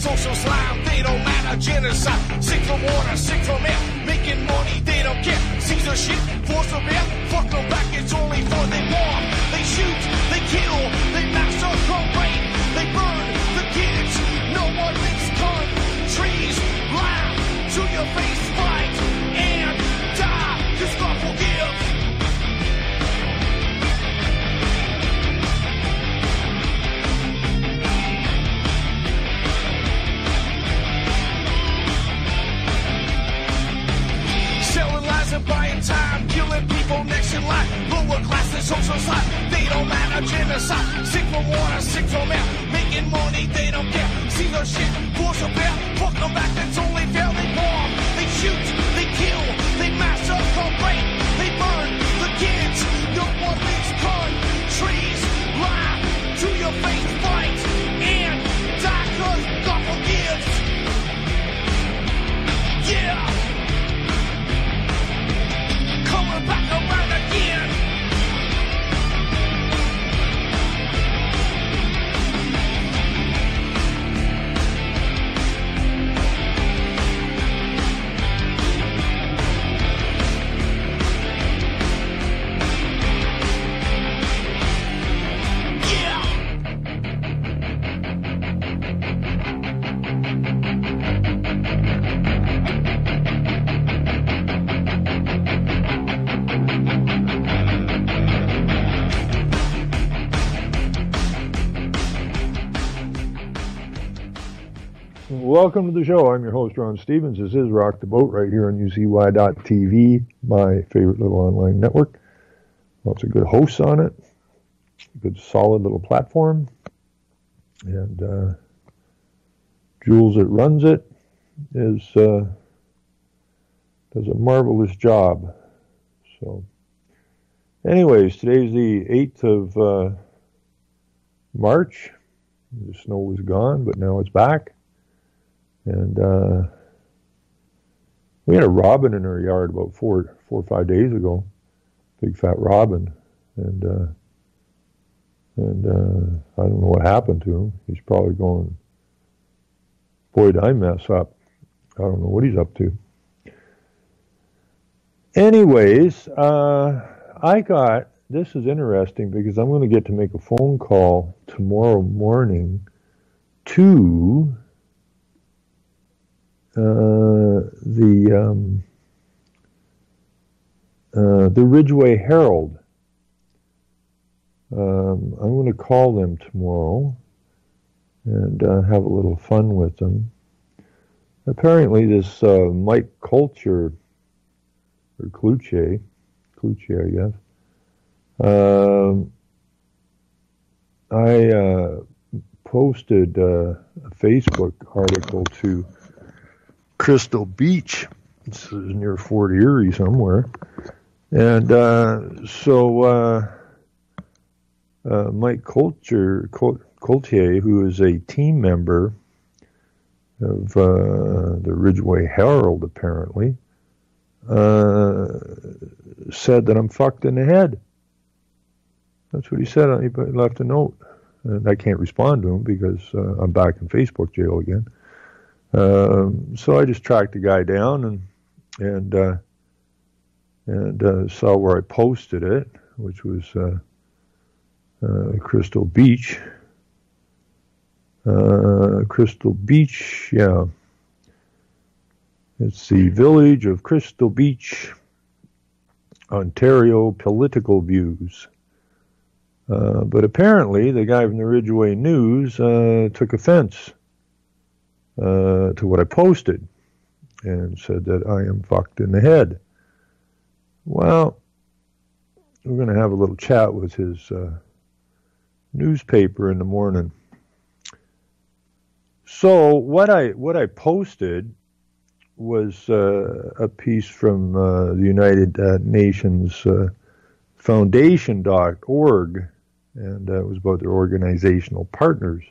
social slime, they don't matter. Genocide, sick from water, sick from air. Making money, they don't care. Caesar shit, force of air. Fuck them back, it's only for they bomb. They shoot, they kill, they massacre, rape. They burn the kids. No one makes countries laugh to your face, fight and die. Cause God will give. Selling lies and buying time, killing people next in line. Lower class and social slide, they don't matter. Genocide, sick from water, sick from air. Making money, they don't care. See their shit, force of bear. Fuck them back, that's only fair. They bomb, they shoot, they kill, they massacre, rape. They burn the kids. No one makes countries lie to your face, fight and die. Cause God forgives. Yeah. Coming back around again. Welcome to the show. I'm your host, Ron Stevens. This is Rock the Boat right here on UCY.TV, my favorite little online network. Lots of good hosts on it. Good, solid little platform. And Jules that runs it does a marvelous job. So, anyways, today's the 8th of March. The snow was gone, but now it's back. And we had a robin in our yard about 4 or 5 days ago, big fat robin, and I don't know what happened to him. He's probably going, boy, did I mess up. I don't know what he's up to. Anyways, this is interesting because I'm going to get to make a phone call tomorrow morning to the Ridgeway Herald. I'm going to call them tomorrow and have a little fun with them. Apparently this Mike Cloutier, or Cloutier, I guess, I posted a Facebook article to Crystal Beach. This is near Fort Erie somewhere. And Mike Cloutier, who is a team member of the Ridgeway Herald, apparently, said that I'm fucked in the head. That's what he said. He left a note. And I can't respond to him because I'm back in Facebook jail again. So I just tracked the guy down and saw where I posted it, which was Crystal Beach. Crystal Beach, yeah. It's the village of Crystal Beach, Ontario, political views. But apparently the guy from the Ridgeway News took offense to what I posted and said that I am fucked in the head. Well, we're going to have a little chat with his newspaper in the morning. So what I posted was a piece from the United Nations Foundation.org, and it was about their organizational partners.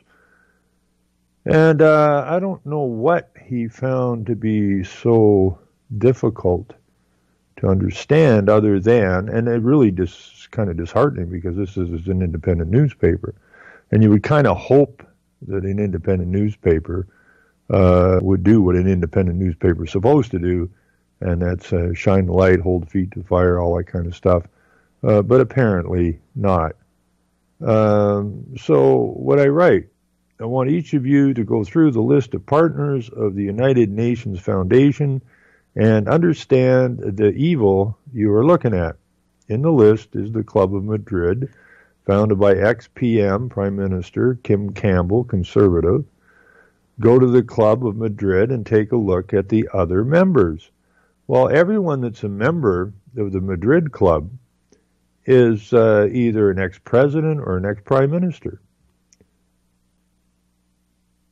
And I don't know what he found to be so difficult to understand other than, and it really just kind of disheartening because this is an independent newspaper. And you would kind of hope that an independent newspaper would do what an independent newspaper is supposed to do, and that's shine the light, hold feet to the fire, all that kind of stuff. But apparently not. So what I write, I want each of you to go through the list of partners of the United Nations Foundation and understand the evil you are looking at. In the list is the Club of Madrid, founded by ex-PM Prime Minister Kim Campbell, conservative. Go to the Club of Madrid and take a look at the other members. Well, everyone that's a member of the Madrid Club is either an ex-president or an ex-prime minister,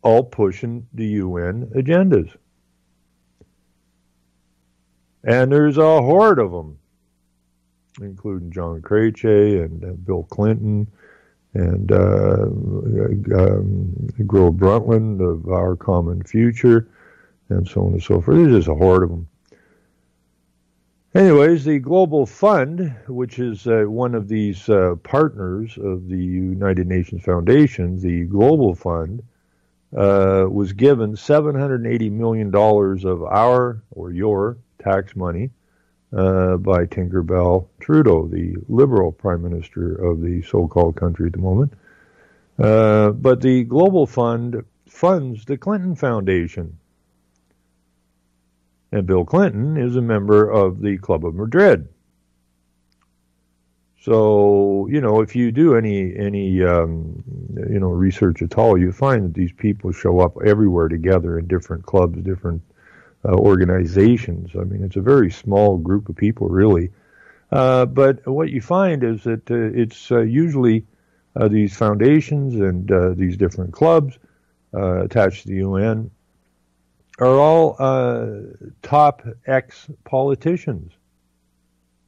all pushing the UN agendas. And there's a horde of them, including John Krejci and Bill Clinton and Gro Brundtland of Our Common Future, and so on and so forth. There's just a horde of them. Anyways, the Global Fund, which is one of these partners of the United Nations Foundation, the Global Fund, was given $780 million of our or your tax money by Tinkerbell Trudeau, the Liberal Prime Minister of the so-called country at the moment. But the Global Fund funds the Clinton Foundation. And Bill Clinton is a member of the Club of Madrid. So, if you do any research at all, you find that these people show up everywhere together in different clubs, different organizations. I mean, it's a very small group of people, really. But what you find is that it's usually these foundations and these different clubs attached to the UN are all top ex-politicians.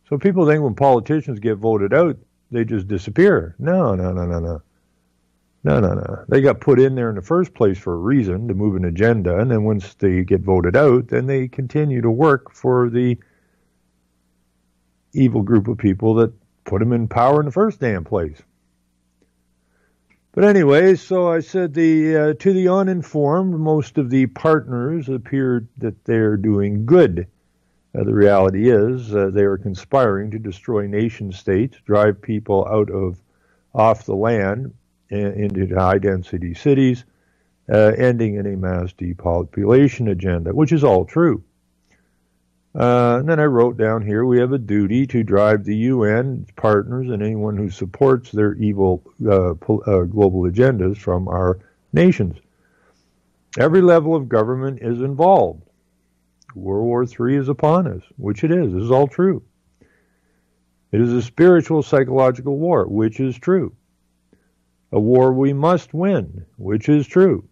So people think when politicians get voted out, they just disappear. No. They got put in there in the first place for a reason, to move an agenda, and then once they get voted out, then they continue to work for the evil group of people that put them in power in the first damn place. But anyway, so I said to the uninformed, most of the partners appeared that they're doing good. The reality is they are conspiring to destroy nation states, drive people off the land into high-density cities, ending in a mass depopulation agenda, which is all true. And then I wrote down here, we have a duty to drive the UN partners and anyone who supports their evil global agendas from our nations. Every level of government is involved. World War III is upon us, which it is. This is all true. It is a spiritual, psychological war, which is true. A war we must win, which is true.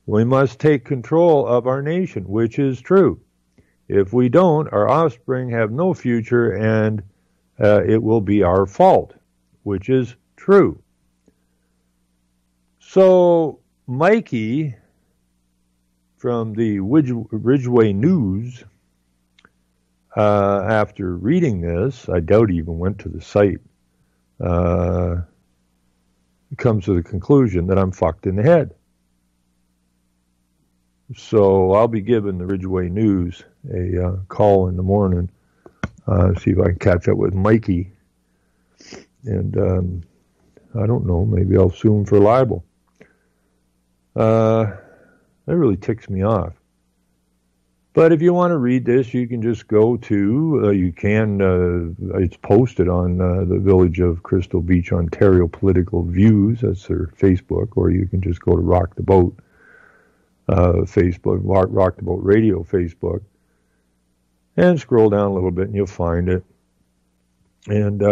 We must take control of our nation, which is true. If we don't, our offspring have no future, and it will be our fault, which is true. So Mikey from the Ridgeway News, after reading this, I doubt he even went to the site, comes to the conclusion that I'm fucked in the head. So I'll be giving the Ridgeway News a call in the morning, see if I can catch up with Mikey. And I don't know, maybe I'll sue him for libel. That really ticks me off. But if you want to read this, you can just go to, it's posted on the Village of Crystal Beach, Ontario Political Views. That's their Facebook. Or you can just go to Rock the Boat Facebook, Rock the Boat Radio Facebook, and scroll down a little bit and you'll find it. And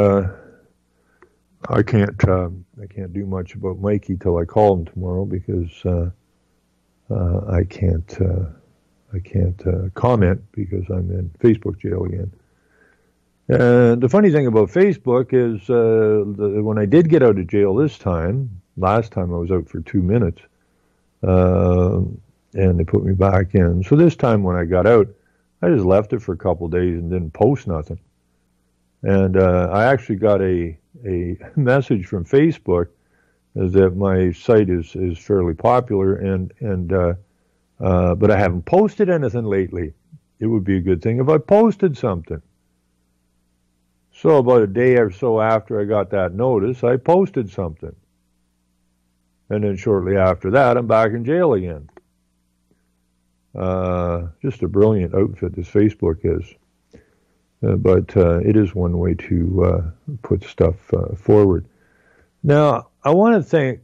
I can't do much about Mikey till I call him tomorrow, because I can't comment because I'm in Facebook jail again. And the funny thing about Facebook is when I did get out of jail this time, last time I was out for 2 minutes, and they put me back in. So this time when I got out, I just left it for a couple of days and didn't post nothing. And I actually got a message from Facebook that my site is fairly popular, and But I haven't posted anything lately. It would be a good thing if I posted something. So about a day or so after I got that notice, I posted something. And then shortly after that, I'm back in jail again. Just a brilliant outfit, this Facebook is. But it is one way to put stuff forward. Now, I want to thank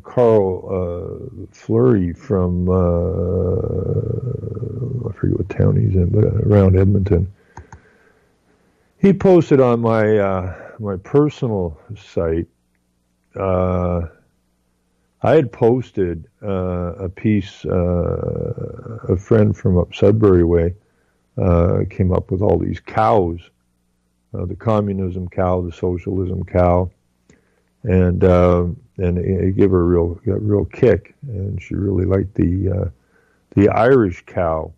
Carl Fleury from, I forget what town he's in, but around Edmonton. He posted on my my personal site. I had posted a piece. A friend from up Sudbury way came up with all these cows, the communism cow, the socialism cow, and it gave her a real kick, and she really liked the Irish cow.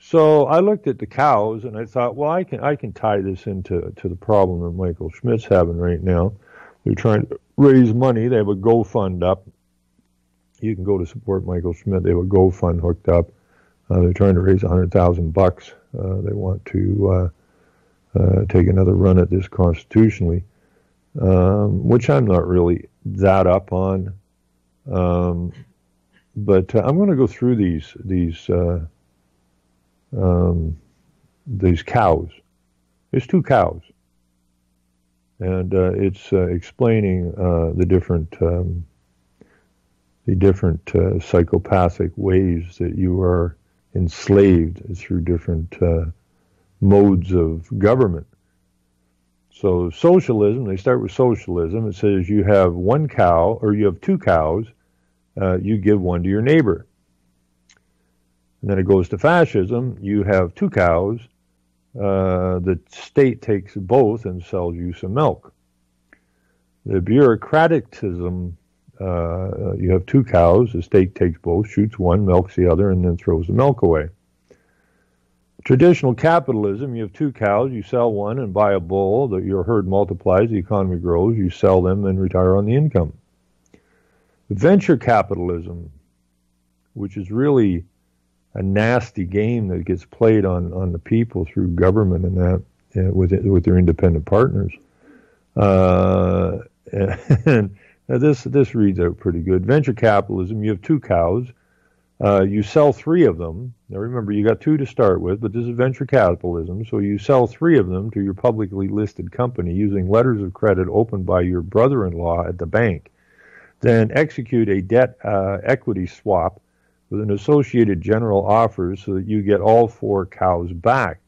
So I looked at the cows and I thought, well, I can tie this into the problem that Michael Schmidt's having right now. They're trying to raise money. They have a GoFund up. You can go to support Michael Schmidt. They have a GoFund hooked up. They're trying to raise $100,000. They want to take another run at this constitutionally, which I'm not really that up on. But I'm going to go through these cows. There's two cows, and it's explaining the different psychopathic ways that you are enslaved through different modes of government. So socialism, they start with socialism. It says you have one cow, or you have two cows, you give one to your neighbor. And then it goes to fascism. You have two cows. The state takes both and sells you some milk. The bureaucratism, you have two cows. The state takes both, shoots one, milks the other, and then throws the milk away. Traditional capitalism, you have two cows. You sell one and buy a bull. Your herd multiplies. The economy grows. You sell them and retire on the income. Venture capitalism, which is really a nasty game that gets played on the people through government and that with their independent partners. And this reads out pretty good. Venture capitalism, you have two cows. You sell three of them. Now remember, you got two to start with, but this is venture capitalism. So you sell three of them to your publicly listed company using letters of credit opened by your brother-in-law at the bank. Then execute a debt equity swap with an Associated General offer so that you get all four cows back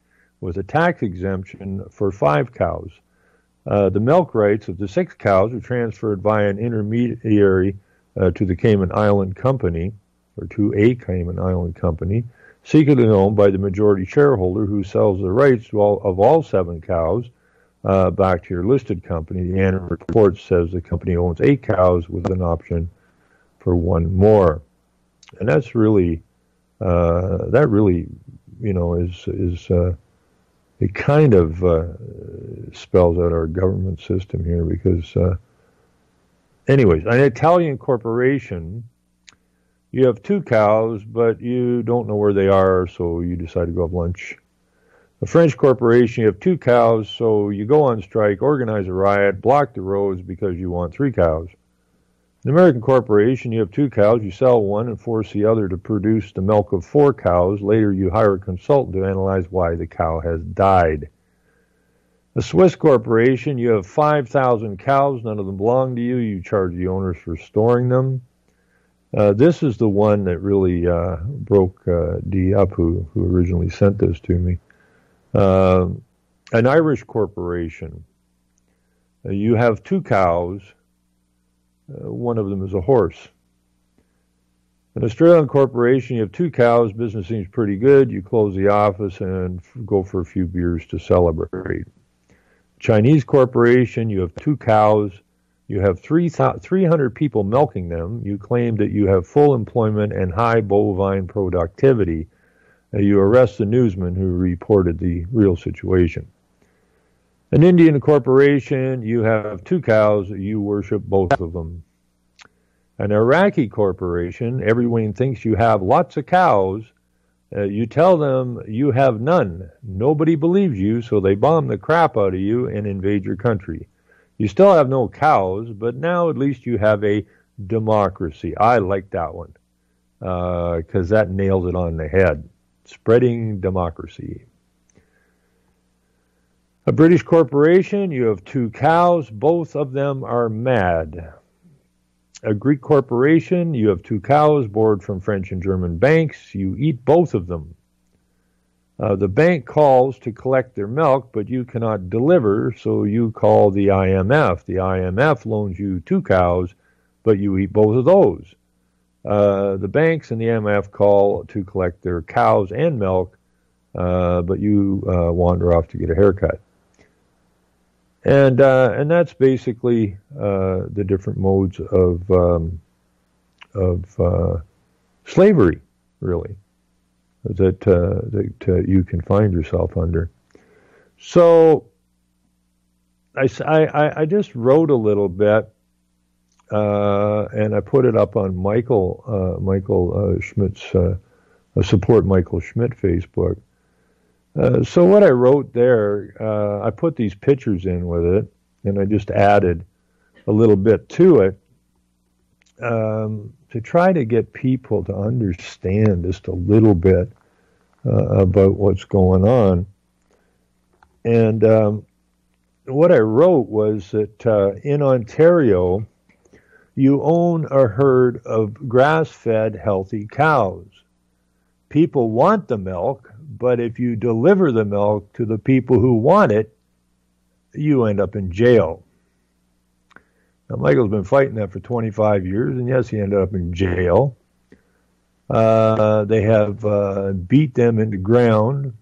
with a tax exemption for 5 cows. The milk rights of the 6 cows are transferred via an intermediary to the Cayman Island Company, or to a Cayman Island Company, secretly owned by the majority shareholder who sells the rights of all 7 cows back to your listed company. The annual report says the company owns 8 cows with an option for 1 more. And that's really, is it kind of spells out our government system here because, anyways, an Italian corporation, you have 2 cows, but you don't know where they are, so you decide to go have lunch. A French corporation, you have 2 cows, so you go on strike, organize a riot, block the roads because you want 3 cows. An American corporation, you have 2 cows, you sell one and force the other to produce the milk of 4 cows. Later, you hire a consultant to analyze why the cow has died. A Swiss corporation, you have 5,000 cows, none of them belong to you. You charge the owners for storing them. This is the one that really broke Dee up, who originally sent this to me. An Irish corporation, you have 2 cows. One of them is a horse. An Australian corporation, you have 2 cows, business seems pretty good, you close the office and go for a few beers to celebrate. Chinese corporation, you have 2 cows, you have 300 people milking them, you claim that you have full employment and high bovine productivity. You arrest the newsman who reported the real situation. An Indian corporation, you have 2 cows, you worship both of them. An Iraqi corporation, everyone thinks you have lots of cows. You tell them you have none. Nobody believes you, so they bomb the crap out of you and invade your country. You still have no cows, but now at least you have a democracy. I like that one because that nails it on the head. Spreading democracy. A British corporation, you have 2 cows. Both of them are mad. A Greek corporation, you have 2 cows borrowed from French and German banks. You eat both of them. The bank calls to collect their milk, but you cannot deliver, so you call the IMF. The IMF loans you 2 cows, but you eat both of those. The banks and the IMF call to collect their cows and milk, but you wander off to get a haircut. And that's basically the different modes of slavery, really, that you can find yourself under. So I just wrote a little bit, and I put it up on Michael Schmidt's Support Michael Schmidt Facebook. So what I wrote there, I put these pictures in with it, and I just added a little bit to it to try to get people to understand just a little bit about what's going on. And what I wrote was that in Ontario, you own a herd of grass-fed, healthy cows. People want the milk, but if you deliver the milk to the people who want it, you end up in jail. Now, Michael's been fighting that for 25 years, and yes, he ended up in jail. They have beat them into ground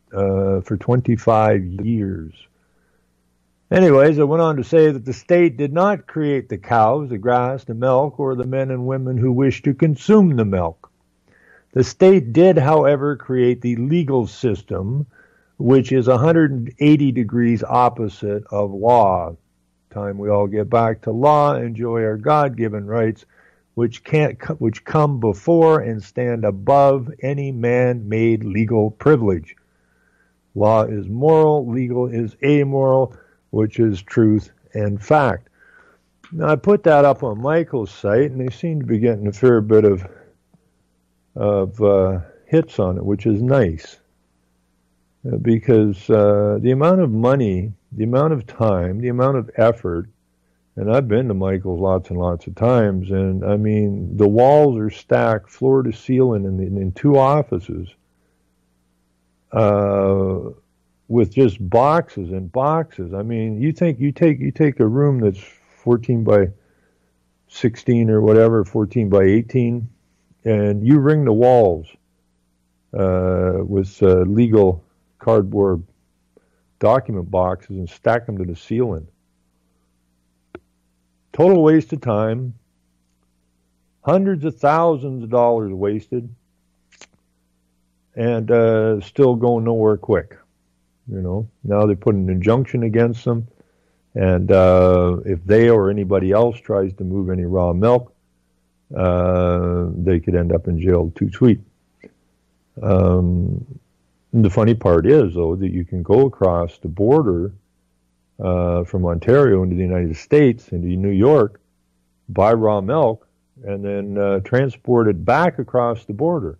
for 25 years. Anyways, I went on to say that the state did not create the cows, the grass, the milk, or the men and women who wish to consume the milk. The state did, however, create the legal system, which is 180 degrees opposite of law. Time we all get back to law, enjoy our God-given rights, which come before and stand above any man-made legal privilege. Law is moral, legal is amoral, which is truth and fact. Now, I put that up on Michael's site, and they seem to be getting a fair bit of hits on it, which is nice. Because the amount of money, the amount of time, the amount of effort, and I've been to Michael's lots and lots of times, and I mean, the walls are stacked floor to ceiling in 2 offices with just boxes and boxes. I mean, you take a room that's 14 by 16 or whatever, 14 by 18, and you ring the walls with legal cardboard document boxes and stack them to the ceiling. Total waste of time, hundreds of thousands of dollars wasted, and still going nowhere quick. You know, now they put an injunction against them, and if they or anybody else tries to move any raw milk, they could end up in jail too sweet. The funny part is, though, that you can go across the border from Ontario into the United States, into New York, buy raw milk, and then transport it back across the border.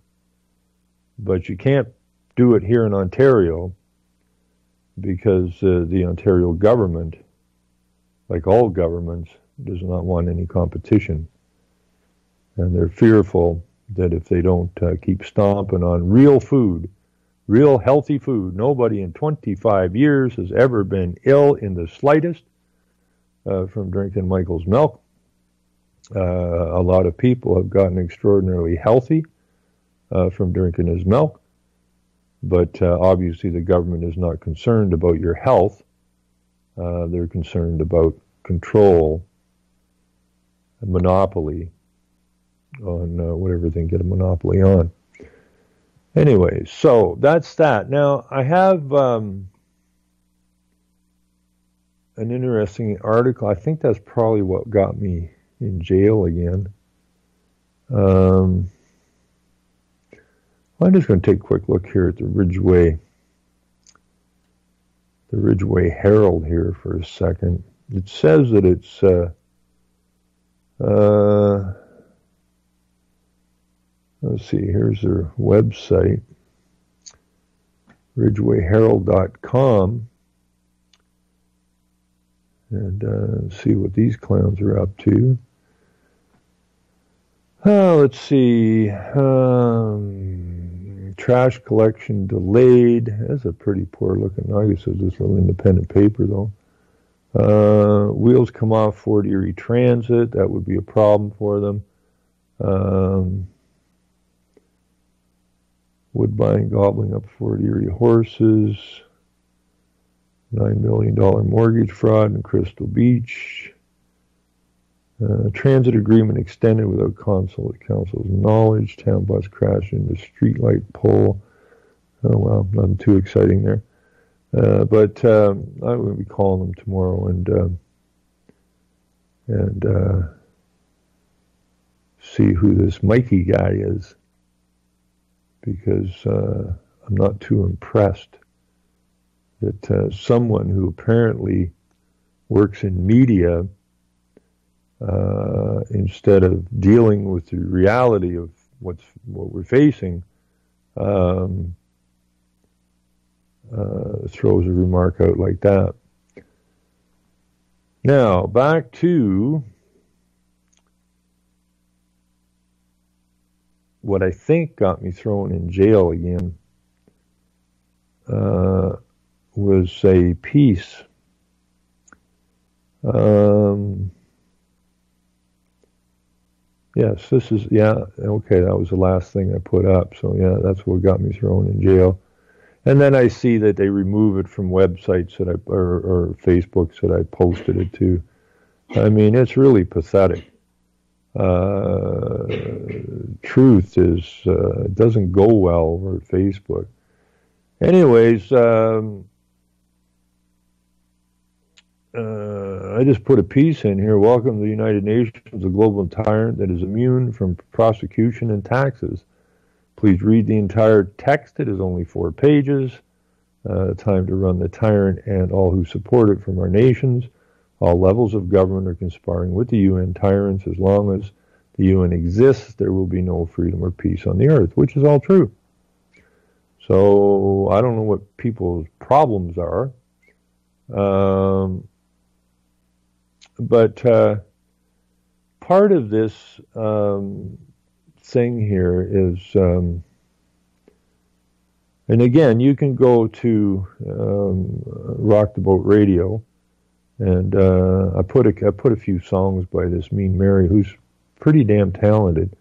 But you can't do it here in Ontario because the Ontario government, like all governments, does not want any competition. And they're fearful that if they don't keep stomping on real food, real healthy food, nobody in 25 years has ever been ill in the slightest from drinking Michael's milk. A lot of people have gotten extraordinarily healthy from drinking his milk. But obviously the government is not concerned about your health. They're concerned about control and monopoly on whatever they can get a monopoly on. Anyway, so that's that. Now, I have an interesting article. I think that's probably what got me in jail again. I'm just going to take a quick look here at the Ridgeway Herald here for a second. It says that it's let's see, here's their website, ridgewayherald.com, and see what these clowns are up to. Let's see. Trash collection delayed. That's a pretty poor looking. I guess it's this little independent paper though. Wheels come off Fort Erie Transit. That would be a problem for them. Woodbine gobbling up Fort Erie horses. $9 million mortgage fraud in Crystal Beach. Transit agreement extended without council's knowledge. Town bus crash into streetlight pole. Oh, well, nothing too exciting there. But I will be calling them tomorrow and see who this Mikey guy is, because I'm not too impressed that someone who apparently works in media, instead of dealing with the reality of what we're facing, throws a remark out like that. Now, back to what I think got me thrown in jail again, was a piece. Yes, this is, okay, that was the last thing I put up. So, that's what got me thrown in jail. And then I see that they remove it from websites that or Facebooks that I posted it to. I mean, it's really pathetic. Truth is, doesn't go well over at Facebook. Anyways, I just put a piece in here. Welcome to the United Nations, a global tyrant that is immune from prosecution and taxes. Please read the entire text. It is only 4 pages. Time to run the tyrant and all who support it from our nations. All levels of government are conspiring with the UN tyrants. As long as the UN exists, there will be no freedom or peace on the earth, which is all true. So I don't know what people's problems are. But part of this thing here is, and again, you can go to Rock the Boat Radio, and I put a few songs by this Mean Mary, who's pretty damn talented.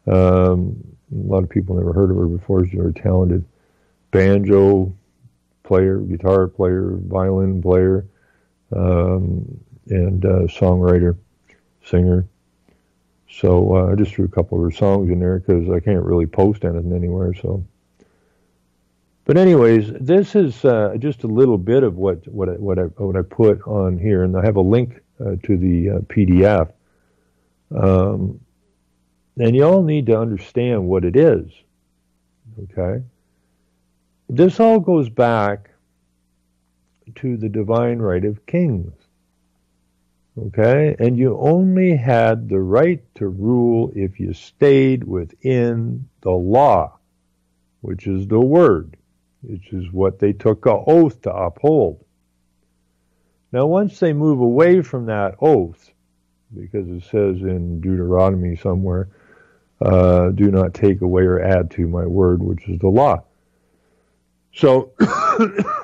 A lot of people never heard of her before. She's very talented banjo player, guitar player, violin player, and songwriter, singer. So I just threw a couple of her songs in there because I can't really post anything anywhere. So, but anyways, this is just a little bit of what I put on here, and I have a link to the PDF. And you all need to understand what it is. Okay, this all goes back to the divine right of kings. Okay, and you only had the right to rule if you stayed within the law, which is the word, which is what they took an oath to uphold. Now, once they move away from that oath, because it says in Deuteronomy somewhere, do not take away or add to my word, which is the law. So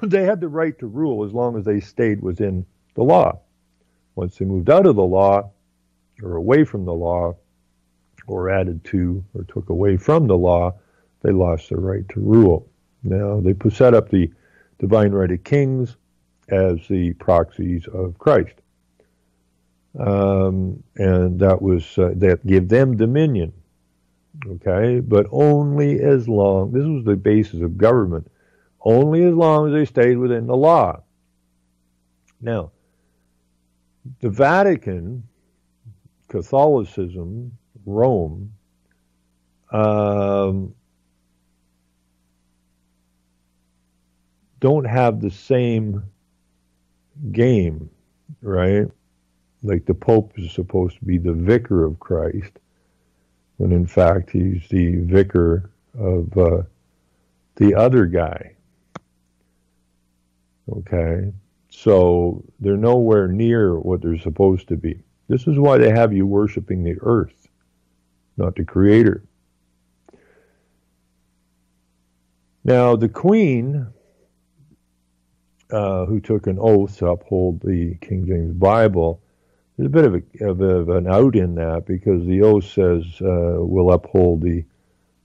they had the right to rule as long as they stayed within the law. Once they moved out of the law, or away from the law, or added to, or took away from the law, they lost their right to rule. Now, they set up the divine right of kings as the proxies of Christ. And that was, that gave them dominion. Okay? But only as long, this was the basis of government, only as long as they stayed within the law. Now, the Vatican, Catholicism, Rome, don't have the same game, right? Like the Pope is supposed to be the vicar of Christ, when in fact he's the vicar of the other guy. Okay? So they're nowhere near what they're supposed to be. This is why they have you worshiping the earth, not the Creator. Now, the Queen, who took an oath to uphold the King James Bible, there's a bit of an out in that, because the oath says will uphold the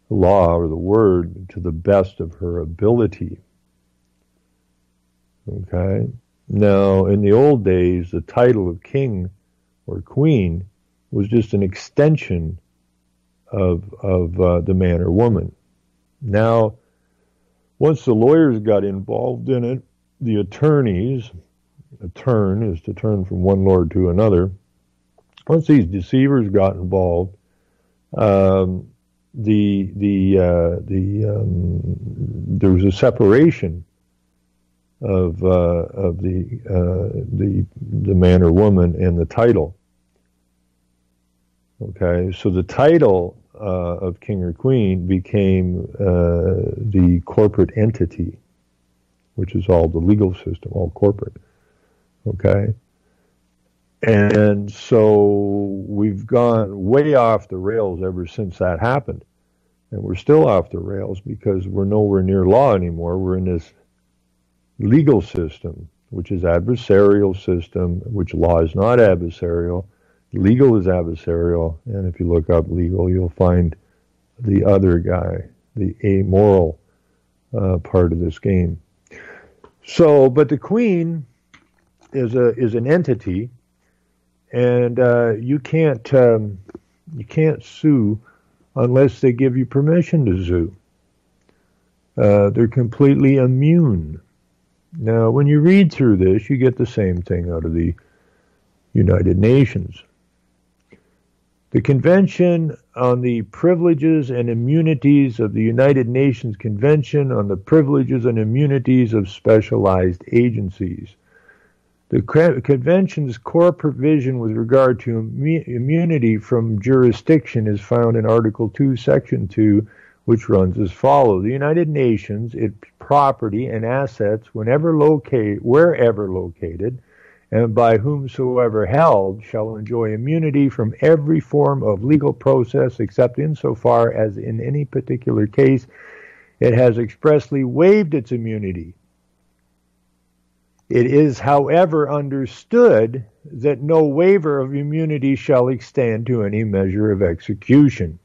law or the word to the best of her ability. Okay? Now, in the old days, the title of king or queen was just an extension of the man or woman. Now, once the lawyers got involved in it, the attorneys, a turn is to turn from one lord to another. Once these deceivers got involved, there was a separation of the man or woman and the title. Okay, so the title of king or queen became the corporate entity, which is all the legal system, all corporate. Okay, and so we've gone way off the rails ever since that happened, and we're still off the rails because we're nowhere near law anymore. We're in this legal system, which is adversarial system, which law is not adversarial. Legal is adversarial, and if you look up legal, you'll find the other guy, the amoral part of this game. So, but the Queen is an entity, and you can't sue unless they give you permission to sue. They're completely immune. Now, when you read through this, you get the same thing out of the United Nations. The Convention on the Privileges and Immunities of the United Nations Convention on the Privileges and Immunities of Specialized Agencies. The Convention's core provision with regard to immunity from jurisdiction is found in Article 2, Section 2, which runs as follows. The United Nations, its property and assets, wherever located, and by whomsoever held, shall enjoy immunity from every form of legal process, except insofar as in any particular case it has expressly waived its immunity. It is, however, understood that no waiver of immunity shall extend to any measure of execution.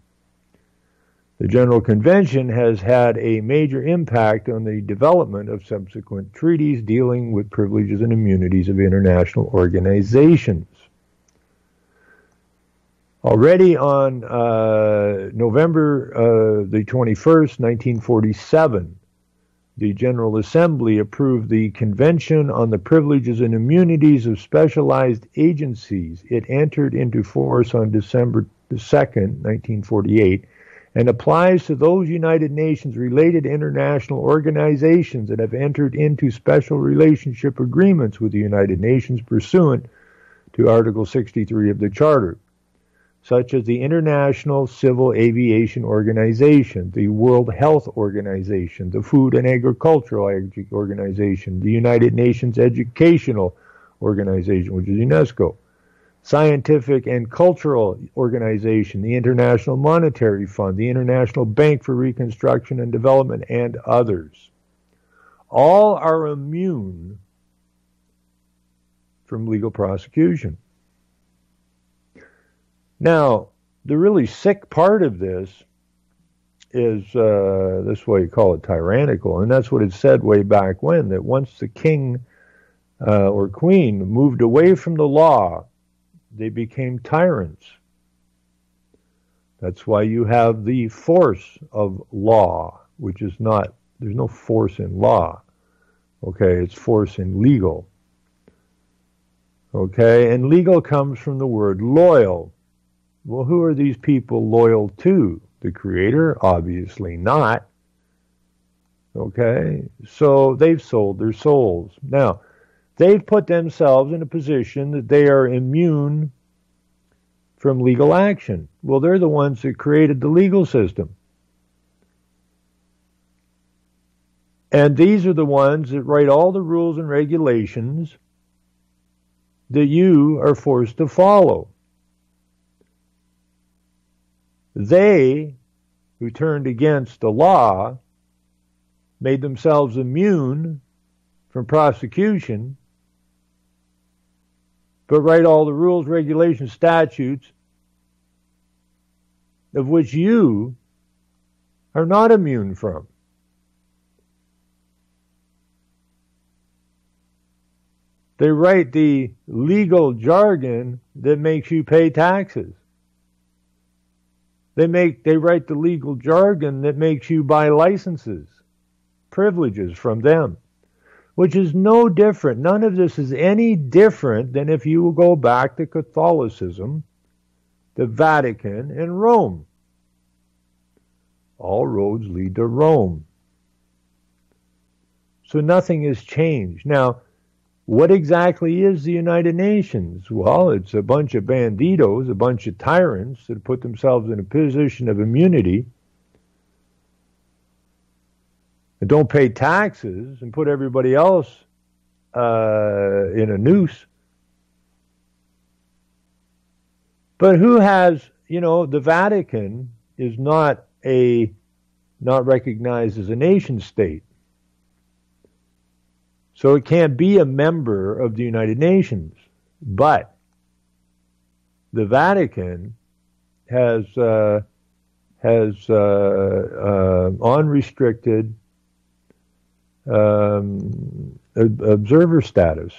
The General Convention has had a major impact on the development of subsequent treaties dealing with privileges and immunities of international organizations. Already on November the 21st, 1947, the General Assembly approved the Convention on the Privileges and Immunities of Specialized Agencies. It entered into force on December 2nd, 1948, and applies to those United Nations related international organizations that have entered into special relationship agreements with the United Nations pursuant to Article 63 of the Charter, such as the International Civil Aviation Organization, the World Health Organization, the Food and Agricultural Organization, the United Nations Educational Organization, which is UNESCO, Scientific and Cultural Organization, the International Monetary Fund, the International Bank for Reconstruction and Development, and others. All are immune from legal prosecution. Now, the really sick part of this is, this way you call it tyrannical, and that's what it said way back when, that once the king or queen moved away from the law, they became tyrants. That's why you have the force of law, which is not, there's no force in law. Okay, it's force in legal. Okay, and legal comes from the word loyal. Well, who are these people loyal to? the Creator? Obviously not. Okay? So they've sold their souls. Now, they've put themselves in a position that they are immune from legal action. Well, they're the ones that created the legal system. And these are the ones that write all the rules and regulations that you are forced to follow. They, who turned against the law, made themselves immune from prosecution, but write all the rules, regulations, statutes, of which you are not immune from. They write the legal jargon that makes you pay taxes. They write the legal jargon that makes you buy licenses, privileges from them, which is no different. None of this is any different than if you go back to Catholicism, the Vatican, and Rome. All roads lead to Rome. So nothing has changed. Now, what exactly is the United Nations? Well, it's a bunch of banditos, a bunch of tyrants that put themselves in a position of immunity and don't pay taxes and put everybody else in a noose. But who has, the Vatican is not recognized as a nation state. So it can't be a member of the United Nations. But the Vatican has unrestricted observer status.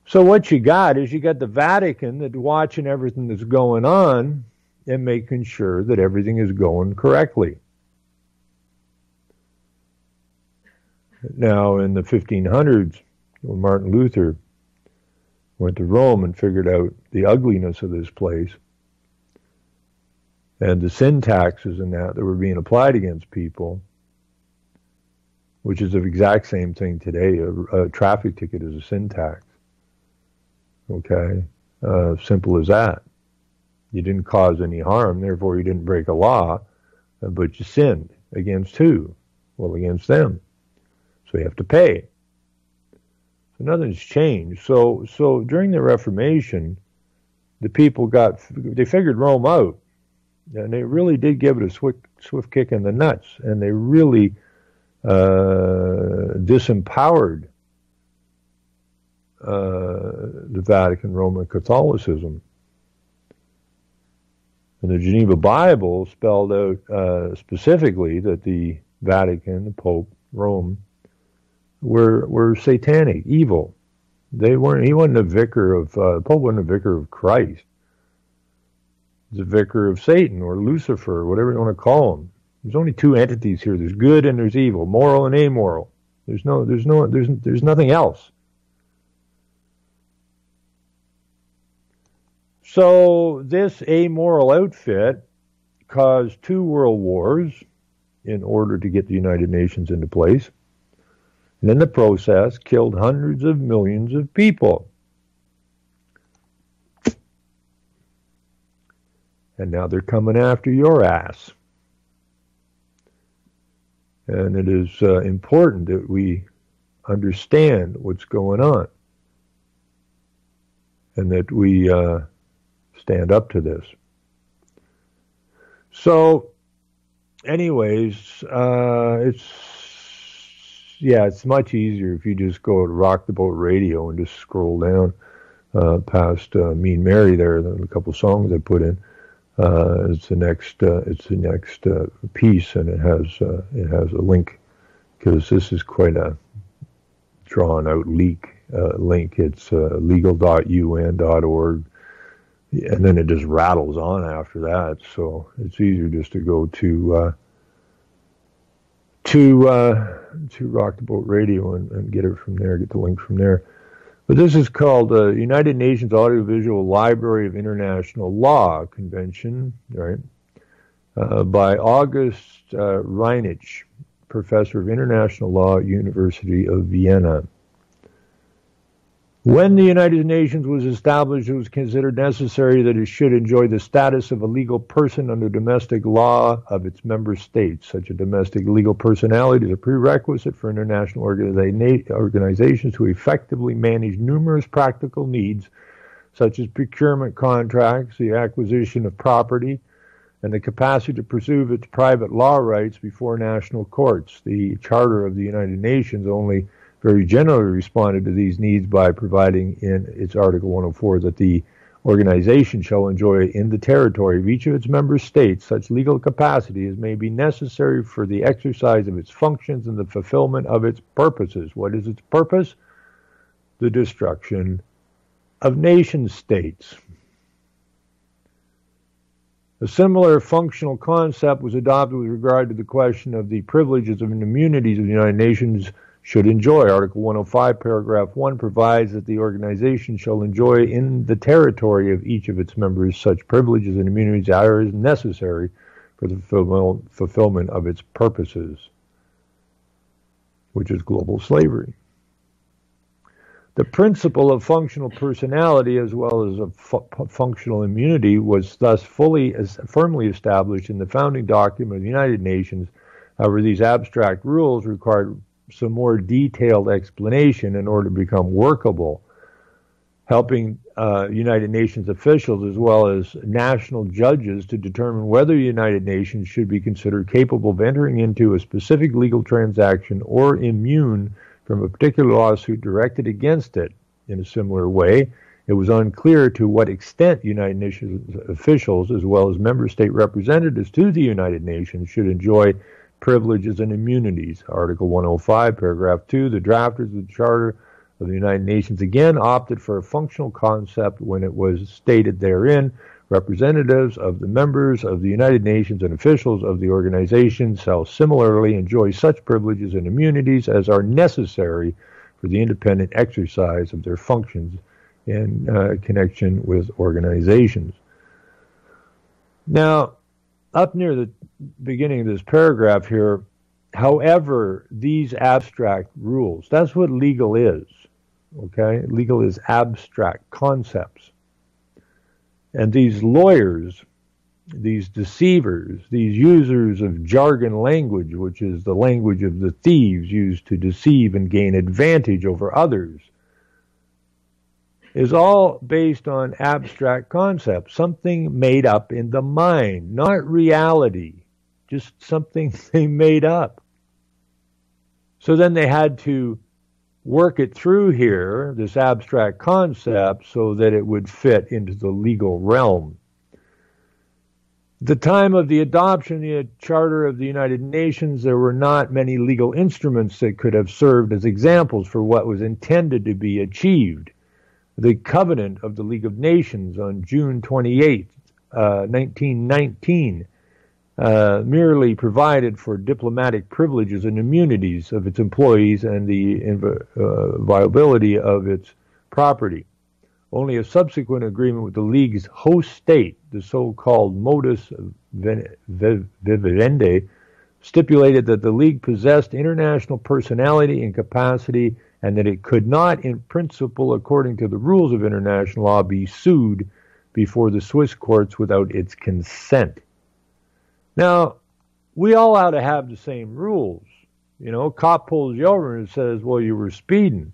So what you got is the Vatican that's watching everything that's going on and making sure that everything is going correctly. Now, in the 1500s, when Martin Luther went to Rome and figured out the ugliness of this place and the sin taxes and that were being applied against people, which is the exact same thing today. A traffic ticket is a sin tax. Okay? Simple as that. You didn't cause any harm, therefore you didn't break a law, but you sinned. Against who? Well, against them. So you have to pay. So nothing's changed. So during the Reformation, the people they figured Rome out, and they really did give it a swift kick in the nuts, and they really disempowered the Vatican, Roman Catholicism. And the Geneva Bible spelled out specifically that the Vatican, the Pope, Rome, were satanic, evil. He wasn't a vicar of, Pope wasn't a vicar of Christ. He's a vicar of Satan or Lucifer, whatever you want to call him. There's only two entities here. There's good and there's evil, moral and amoral. There's nothing else. So this amoral outfit caused 2 world wars in order to get the United Nations into place. And in the process, killed hundreds of millions of people. And now they're coming after your ass. And it is important that we understand what's going on. And that we stand up to this. So, anyways, it's much easier if you just go to Rock the Boat Radio and just scroll down past Mean Mary there, a couple songs I put in. It's the next piece, and it has a link, because this is quite a drawn out link. It's legal.un.org, and then it just rattles on after that. So it's easier just to go to Rock the Boat Radio and get it from there, get the link from there. But this is called the United Nations Audiovisual Library of International Law Convention, right? By August Reinich, professor of international law at University of Vienna. When the United Nations was established, it was considered necessary that it should enjoy the status of a legal person under domestic law of its member states. Such a domestic legal personality is a prerequisite for international organizations to effectively manage numerous practical needs, such as procurement contracts, the acquisition of property, and the capacity to pursue its private law rights before national courts. The Charter of the United Nations only very generally responded to these needs by providing in its Article 104 that the organization shall enjoy in the territory of each of its member states such legal capacity as may be necessary for the exercise of its functions and the fulfillment of its purposes. What is its purpose? The destruction of nation states. A similar functional concept was adopted with regard to the question of the privileges and immunities of the United Nations should enjoy. Article 105, paragraph 1 provides that the organization shall enjoy in the territory of each of its members such privileges and immunities as necessary for the fulfillment of its purposes, which is global slavery. The principle of functional personality as well as of functional immunity was thus firmly established in the founding document of the United Nations. However, these abstract rules required some more detailed explanation in order to become workable, helping United Nations officials as well as national judges to determine whether the United Nations should be considered capable of entering into a specific legal transaction or immune from a particular lawsuit directed against it. In a similar way, it was unclear to what extent United Nations officials as well as member state representatives to the United Nations should enjoy privileges and immunities. Article 105, paragraph 2, the drafters of the Charter of the United Nations again opted for a functional concept when it was stated therein, representatives of the members of the United Nations and officials of the organization shall similarly enjoy such privileges and immunities as are necessary for the independent exercise of their functions in connection with organizations. Now, up near the beginning of this paragraph here, however, these abstract rules, that's what legal is, okay? Legal is abstract concepts. And these lawyers, these deceivers, these users of jargon language, which is the language of the thieves used to deceive and gain advantage over others, is all based on abstract concepts, something made up in the mind, not reality, just something they made up. So then they had to work it through here, this abstract concept, so that it would fit into the legal realm. At the time of the adoption of the Charter of the United Nations, there were not many legal instruments that could have served as examples for what was intended to be achieved. The Covenant of the League of Nations on June 28, 1919, merely provided for diplomatic privileges and immunities of its employees and the inviolability of its property. Only a subsequent agreement with the League's host state, the so-called modus vivendi, stipulated that the League possessed international personality and capacity and that it could not, in principle, according to the rules of international law, be sued before the Swiss courts without its consent. Now, we all ought to have the same rules. You know, cop pulls you over and says, well, you were speeding.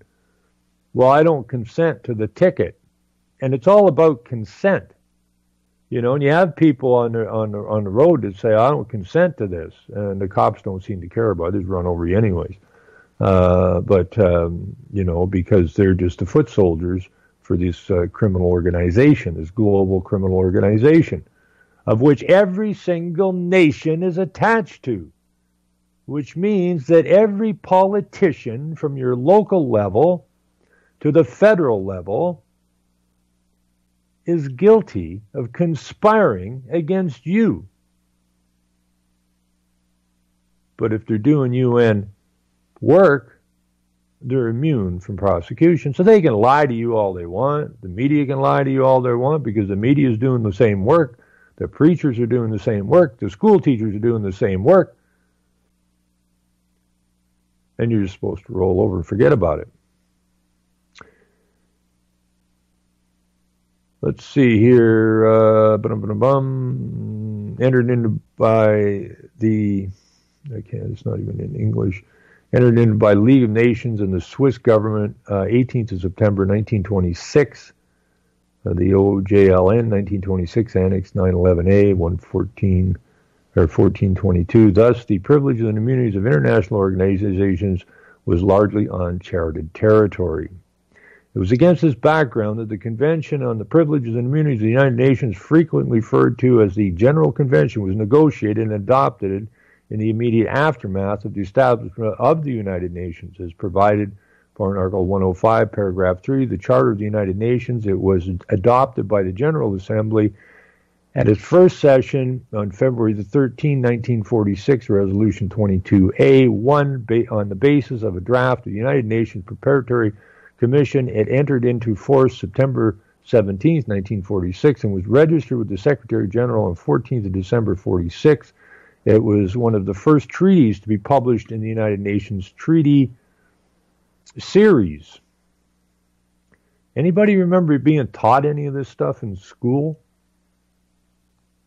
Well, I don't consent to the ticket. And it's all about consent. You know, and you have people on the road that say, I don't consent to this. And the cops don't seem to care about it. They just run over you anyways. You know, because they're just the foot soldiers for this criminal organization, this global criminal organization, of which every single nation is attached to, which means that every politician from your local level to the federal level is guilty of conspiring against you. But if they're doing UN work, they're immune from prosecution. So they can lie to you all they want. The media can lie to you all they want because the media is doing the same work. The preachers are doing the same work. The school teachers are doing the same work. And you're just supposed to roll over and forget about it. Let's see here. Entered into by the, it's not even in English. Entered into by League of Nations and the Swiss government, 18th of September 1926. The OJLN 1926 Annex 911A 114 or 1422. Thus, the privileges and immunities of international organizations was largely uncharted territory. It was against this background that the Convention on the Privileges and Immunities of the United Nations, frequently referred to as the General Convention, was negotiated and adopted in the immediate aftermath of the establishment of the United Nations, as provided for in Article 105, Paragraph 3, the Charter of the United Nations. It was adopted by the General Assembly at its first session on February the 13th, 1946, Resolution 22A1, on the basis of a draft of the United Nations Preparatory Commission. It entered into force September 17th, 1946, and was registered with the Secretary General on 14th of December 46. It was one of the first treaties to be published in the United Nations Treaty series. Anybody remember being taught any of this stuff in school?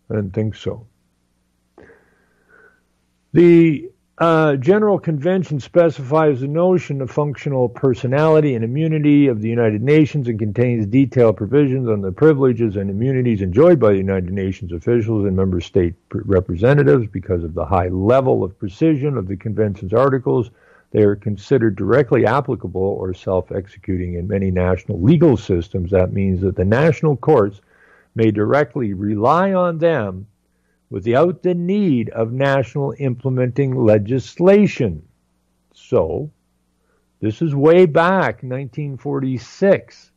I didn't think so. The General Convention specifies the notion of functional personality and immunity of the United Nations and contains detailed provisions on the privileges and immunities enjoyed by the United Nations officials and member state representatives. Because of the high level of precision of the Convention's articles, they are considered directly applicable or self-executing in many national legal systems. That means that the national courts may directly rely on them without the need of national implementing legislation. So, this is way back, 1946.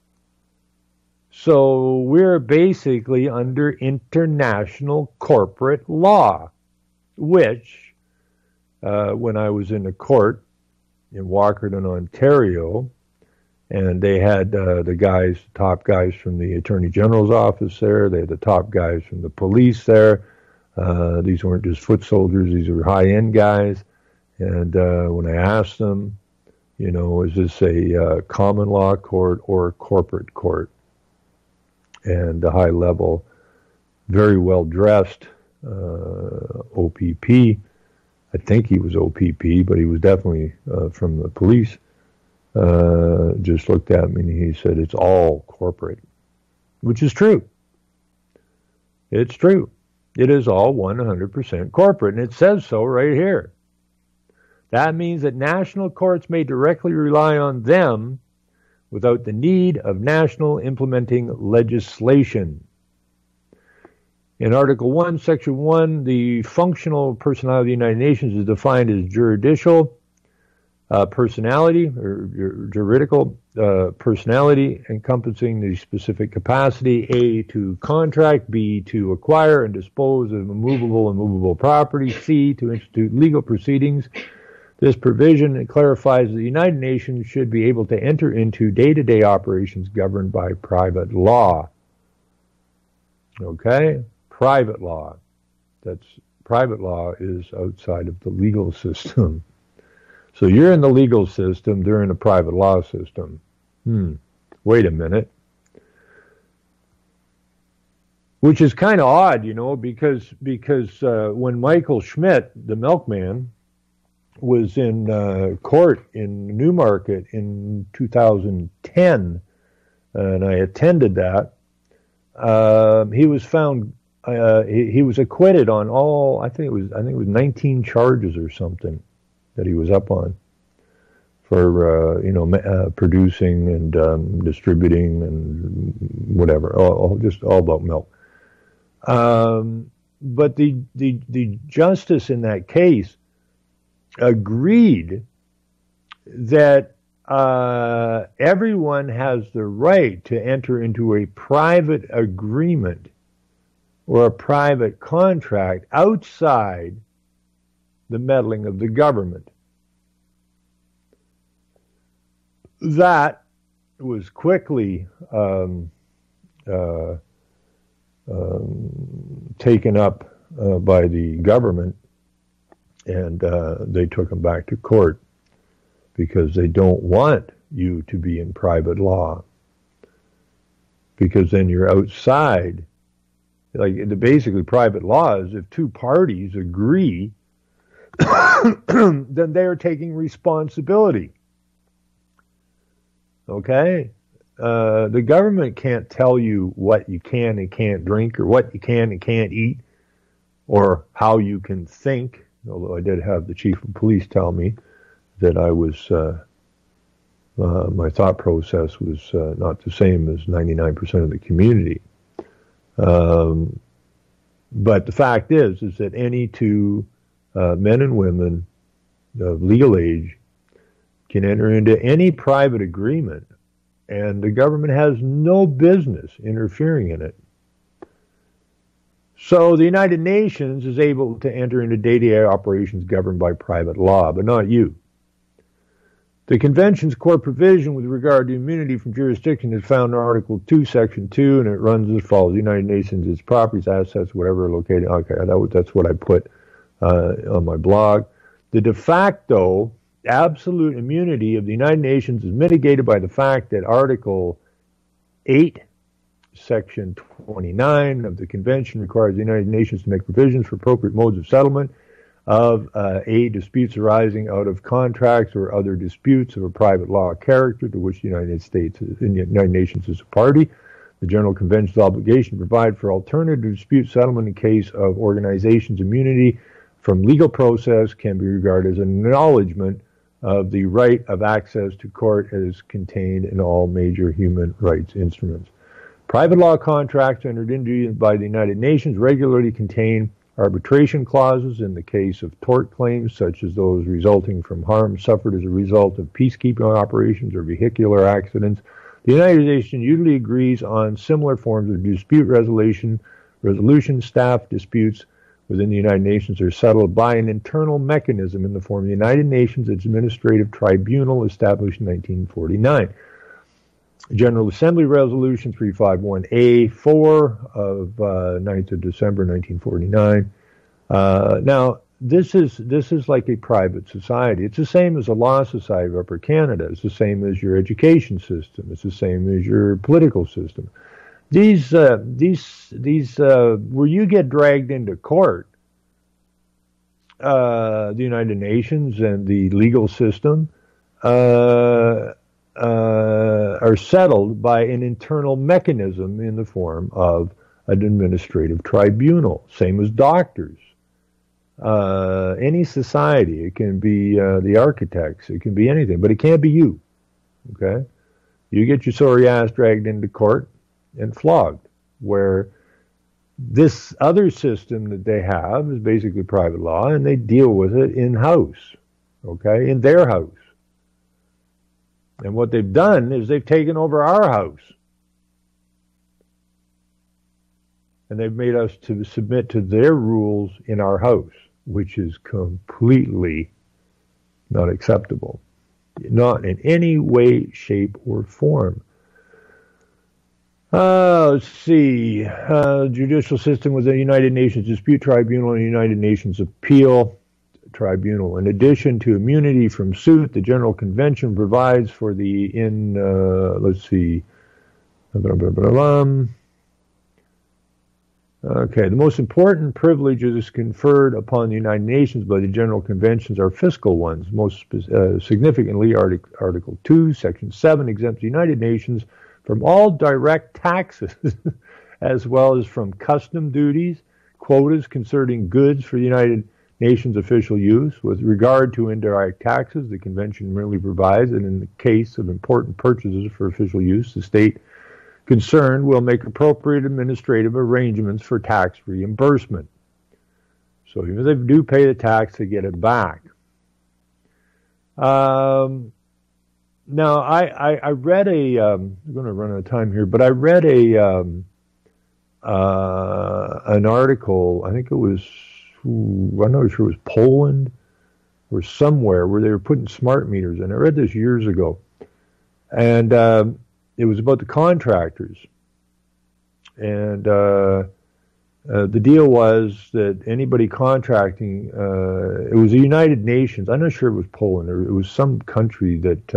So, we're basically under international corporate law, which, when I was in the court in Walkerton, Ontario, and they had the top guys from the Attorney General's office there, they had the top guys from the police there. These weren't just foot soldiers, these were high-end guys. And when I asked them, is this a common law court or a corporate court? And the high-level, very well-dressed OPP, I think he was OPP, but he was definitely from the police, just looked at me and he said, it's all corporate, which is true. It's true. It is all 100% corporate, and it says so right here. That means that national courts may directly rely on them without the need of national implementing legislation. In Article 1, Section 1, the functional personality of the United Nations is defined as juridical personality, or juridical personality encompassing the specific capacity, A, to contract, B, to acquire and dispose of movable and movable property, C, to institute legal proceedings. This provision clarifies that the United Nations should be able to enter into day-to-day operations governed by private law. Okay? Private law. Private law is outside of the legal system. So you're in the legal system, they're in the private law system. Wait a minute. Which is kind of odd, because when Michael Schmidt, the milkman, was in court in Newmarket in 2010, and I attended that, he was found, he was acquitted on all, I think it was 19 charges or something that he was up on for producing and distributing and whatever, just all about milk. But the justice in that case agreed that everyone has the right to enter into a private agreement or a private contract outside the meddling of the government. that was quickly taken up by the government, and they took him back to court because they don't want you to be in private law, because then you're outside. Like, basically private law is if two parties agree, then they are taking responsibility. Okay? The government can't tell you what you can and can't drink, or what you can and can't eat, or how you can think, although I did have the chief of police tell me that I was, my thought process was not the same as 99% of the community. But the fact is that any two men and women of legal age can enter into any private agreement, and the government has no business interfering in it. So the United Nations is able to enter into day-to-day operations governed by private law, but not you. The Convention's core provision with regard to immunity from jurisdiction is found in Article 2, Section 2, and it runs as follows. The United Nations, its properties, assets, whatever are located. Okay, that's what I put on my blog. The de facto absolute immunity of the United Nations is mitigated by the fact that Article 8, Section 29 of the Convention requires the United Nations to make provisions for appropriate modes of settlement of disputes arising out of contracts or other disputes of a private law character to which the United Nations is a party. The General Convention's obligation to provide for alternative dispute settlement in case of organizations' immunity from legal process can be regarded as an acknowledgement of the right of access to court as contained in all major human rights instruments. Private law contracts entered into by the United Nations regularly contain arbitration clauses in the case of tort claims, such as those resulting from harm suffered as a result of peacekeeping operations or vehicular accidents. The United Nations usually agrees on similar forms of dispute resolution. Staff disputes within the United Nations are settled by an internal mechanism in the form of the United Nations Administrative Tribunal established in 1949. General Assembly Resolution 351A4 of 9th of December 1949. Now, this is like a private society. It's the same as a law society of Upper Canada. It's the same as your education system. It's the same as your political system. These where you get dragged into court, the United Nations and the legal system, are settled by an internal mechanism in the form of an administrative tribunal, same as doctors. Any society, it can be the architects, it can be anything, but it can't be you. Okay? You get your sorry ass dragged into court and flogged, where this other system that they have is basically private law, and they deal with it in-house, okay, in their house. And what they've done is they've taken over our house. And they've made us to submit to their rules in our house, which is completely not acceptable. Not in any way, shape, or form. Let's see. Judicial system with the United Nations Dispute Tribunal and the United Nations Appeal Tribunal. In addition to immunity from suit, the General Convention provides for the the most important privileges conferred upon the United Nations by the General Conventions are fiscal ones. Most significantly, Article 2, Section 7 exempts the United Nations from all direct taxes, as well as from custom duties, quotas concerning goods for the United Nations official use. With regard to indirect taxes, the Convention merely provides that in the case of important purchases for official use, the state concerned will make appropriate administrative arrangements for tax reimbursement. So even if they do pay the tax, they get it back. Now, I read I'm going to run out of time here, but I read an article, I think it was, I'm not sure it was Poland or somewhere, where they were putting smart meters in. I read this years ago. And it was about the contractors. And the deal was that anybody contracting, it was the United Nations. I'm not sure it was Poland or it was some country that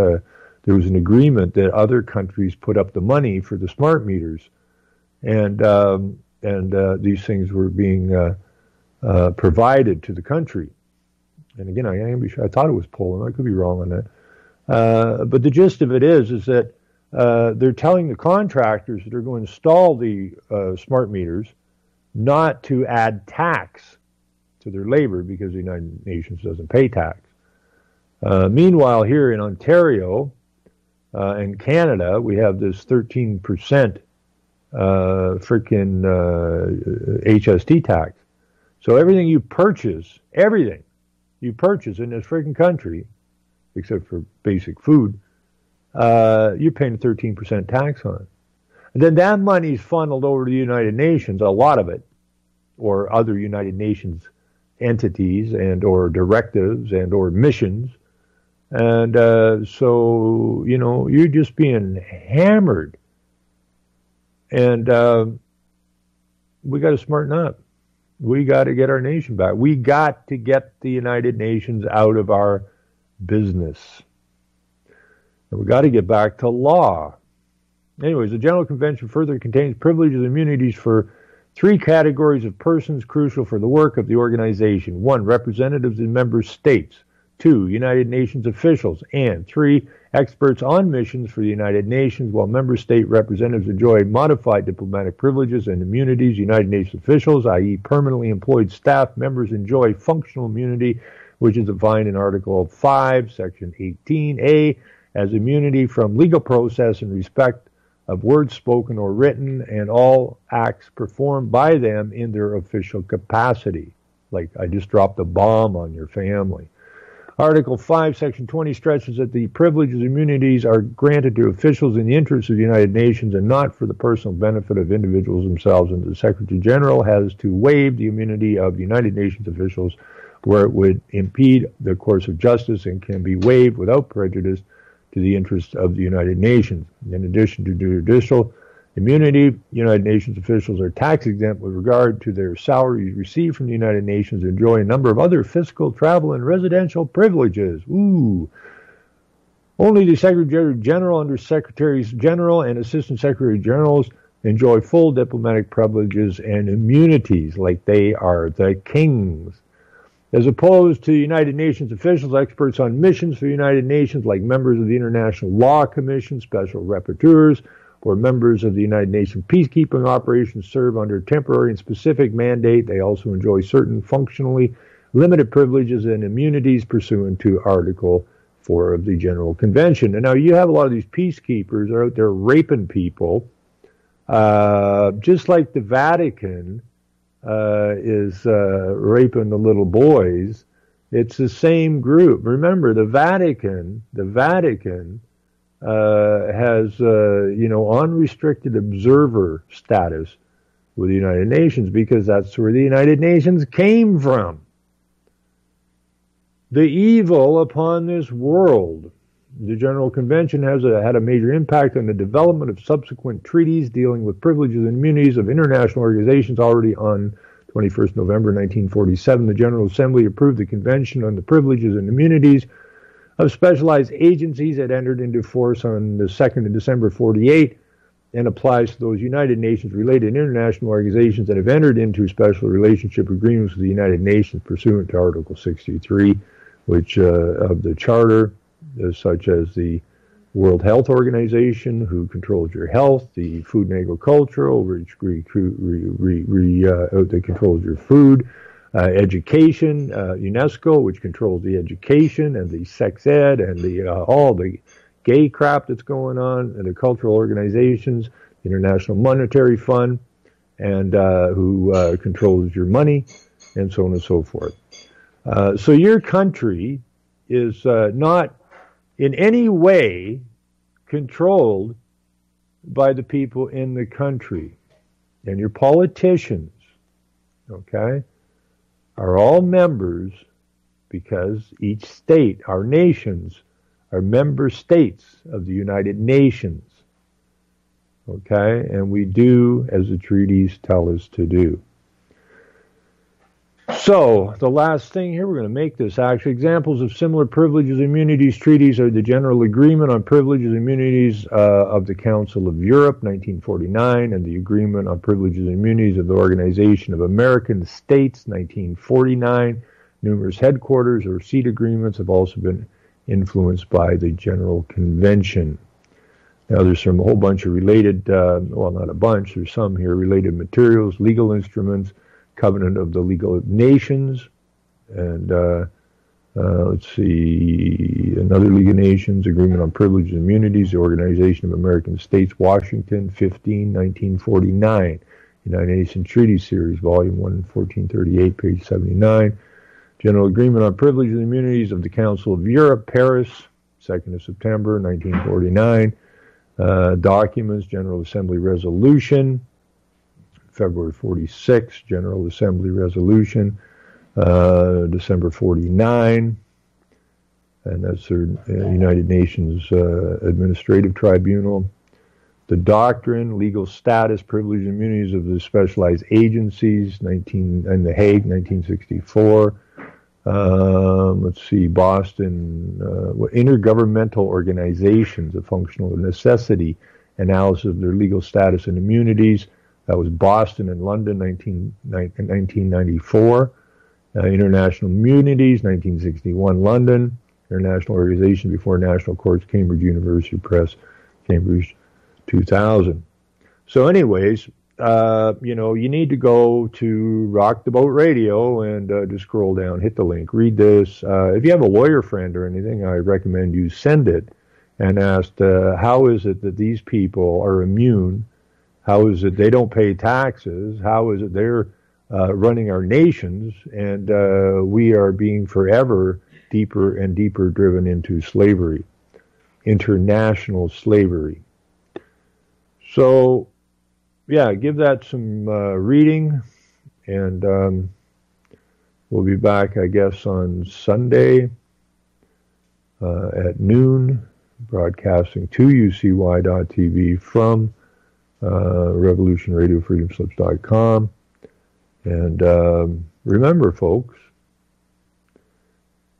there was an agreement that other countries put up the money for the smart meters, and these things were being provided to the country. And again, I am sure, I thought it was Poland. I could be wrong on that. But the gist of it is that they're telling the contractors that are going to install the smart meters not to add tax to their labor because the United Nations doesn't pay tax. Meanwhile, here in Ontario and Canada, we have this 13% freaking HST tax. So everything you purchase in this freaking country, except for basic food, you're paying a 13% tax on it. And then that money's funneled over to the United Nations, a lot of it, or other United Nations entities and or directives and or missions. And so, you know, you're just being hammered. And we got to smarten up. We got to get our nation back. We got to get the United Nations out of our business. And we got to get back to law. Anyways, the General Convention further contains privileges and immunities for 3 categories of persons crucial for the work of the organization. 1, representatives in member states. 2, United Nations officials. And 3, experts on missions for the United Nations, while member state representatives enjoy modified diplomatic privileges and immunities. United Nations officials, i.e. permanently employed staff members, enjoy functional immunity, which is defined in Article 5, Section 18A, as immunity from legal process in respect of words spoken or written and all acts performed by them in their official capacity. Like I just dropped a bomb on your family. Article 5, Section 20 stresses that the privileges and immunities are granted to officials in the interests of the United Nations and not for the personal benefit of individuals themselves, and the Secretary General has to waive the immunity of the United Nations officials where it would impede the course of justice and can be waived without prejudice to the interests of the United Nations. In addition to judicial immunity, United Nations officials are tax exempt with regard to their salaries received from the United Nations and enjoy a number of other fiscal, travel, and residential privileges. Ooh. Only the Secretary General, Under Secretaries General, and Assistant Secretary Generals enjoy full diplomatic privileges and immunities like they are the kings. As opposed to United Nations officials, experts on missions for the United Nations, like members of the International Law Commission, special rapporteurs, or members of the United Nations peacekeeping operations, serve under temporary and specific mandate. They also enjoy certain functionally limited privileges and immunities pursuant to Article 4 of the General Convention. And now you have a lot of these peacekeepers are out there raping people, just like the Vatican is raping the little boys. It's the same group. Remember, the Vatican has unrestricted observer status with the United Nations because that's where the United Nations came from. The evil upon this world. The General Convention has had a major impact on the development of subsequent treaties dealing with privileges and immunities of international organizations. Already on 21st November 1947, the General Assembly approved the Convention on the Privileges and Immunities of Specialized Agencies that entered into force on the 2nd of December 48 and applies to those United Nations-related international organizations that have entered into special relationship agreements with the United Nations pursuant to Article 63, which of the Charter, such as the World Health Organization, who controls your health, the Food and Agricultural, which that controls your food, education, UNESCO, which controls the education and the sex ed and the all the gay crap that's going on, and the cultural organizations, the International Monetary Fund, and who controls your money, and so on and so forth. So your country is not in any way controlled by the people in the country. And your politicians, okay, are all members because each state, our nations, are member states of the United Nations. Okay? And we do as the treaties tell us to do. So, the last thing here, we're going to make this actually. Examples of similar privileges and immunities treaties are the General Agreement on Privileges and Immunities of the Council of Europe, 1949, and the Agreement on Privileges and Immunities of the Organization of American States, 1949. Numerous headquarters or seat agreements have also been influenced by the General Convention. Now, there's a whole bunch of related, well, not a bunch, there's some here, related materials, legal instruments, Covenant of the League of Nations, and let's see, another League of Nations, Agreement on Privileges and Immunities, the Organization of American States, Washington, 15, 1949, United Nations Treaty Series, Volume 1, 1438, page 79, General Agreement on Privileges and Immunities of the Council of Europe, Paris, 2nd of September, 1949, documents, General Assembly Resolution, February 46, General Assembly Resolution, December 49, and that's the United Nations Administrative Tribunal. The Doctrine, Legal Status, Privileges and Immunities of the Specialized Agencies, in The Hague, 1964. Let's see, Boston, Intergovernmental Organizations, a Functional Necessity, Analysis of their Legal Status and Immunities. That was Boston and London, 1994. International Immunities, 1961, London. International Organization Before National Courts, Cambridge University Press, Cambridge, 2000. So anyways, you need to go to Rock the Boat Radio and just scroll down, hit the link, read this. If you have a lawyer friend or anything, I recommend you send it and ask, how is it that these people are immune? How is it they don't pay taxes? How is it they're running our nations and we are being forever deeper and deeper driven into slavery, international slavery? So, yeah, give that some reading, and we'll be back, I guess, on Sunday at noon, broadcasting to UCY.TV from RevolutionRadioFreedomSlips.com. And remember, folks,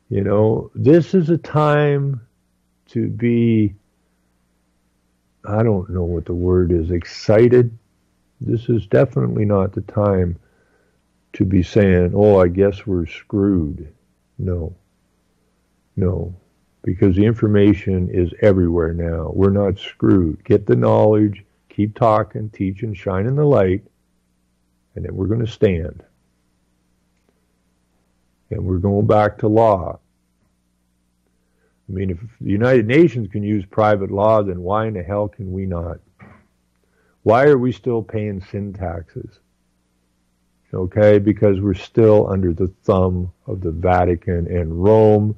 this is a time to be, I don't know what the word is, excited. This is definitely not the time to be saying, oh, I guess we're screwed. No, because the information is everywhere now. We're not screwed. Get the knowledge, keep talking, teaching, shining the light, and then we're going to stand. And we're going back to law. I mean, if the United Nations can use private law, then why in the hell can we not? Why are we still paying sin taxes? Okay, because we're still under the thumb of the Vatican and Rome,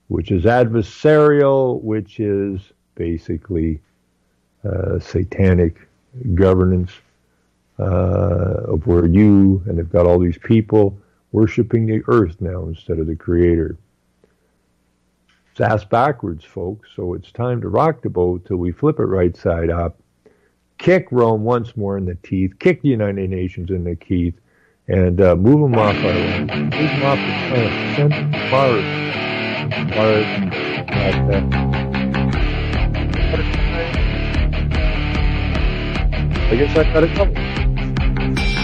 which is adversarial, which is basically satanic governance of where and they've got all these people worshiping the earth now instead of the Creator. It's ass backwards, folks, so it's time to rock the boat till we flip it right side up, kick Rome once more in the teeth, kick the United Nations in the teeth, and move them off our land. Move them off the planet. Send them to Mars. I guess I got a couple.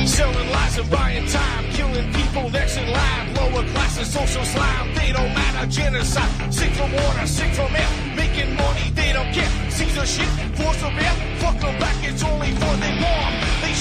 Selling lies and buying time, killing people next in line. Lower classes, social slime, they don't matter. Genocide, sick from water, sick from air. Making money, they don't care. Caesar shit, force of air. Fuck them back, it's only for they warm. They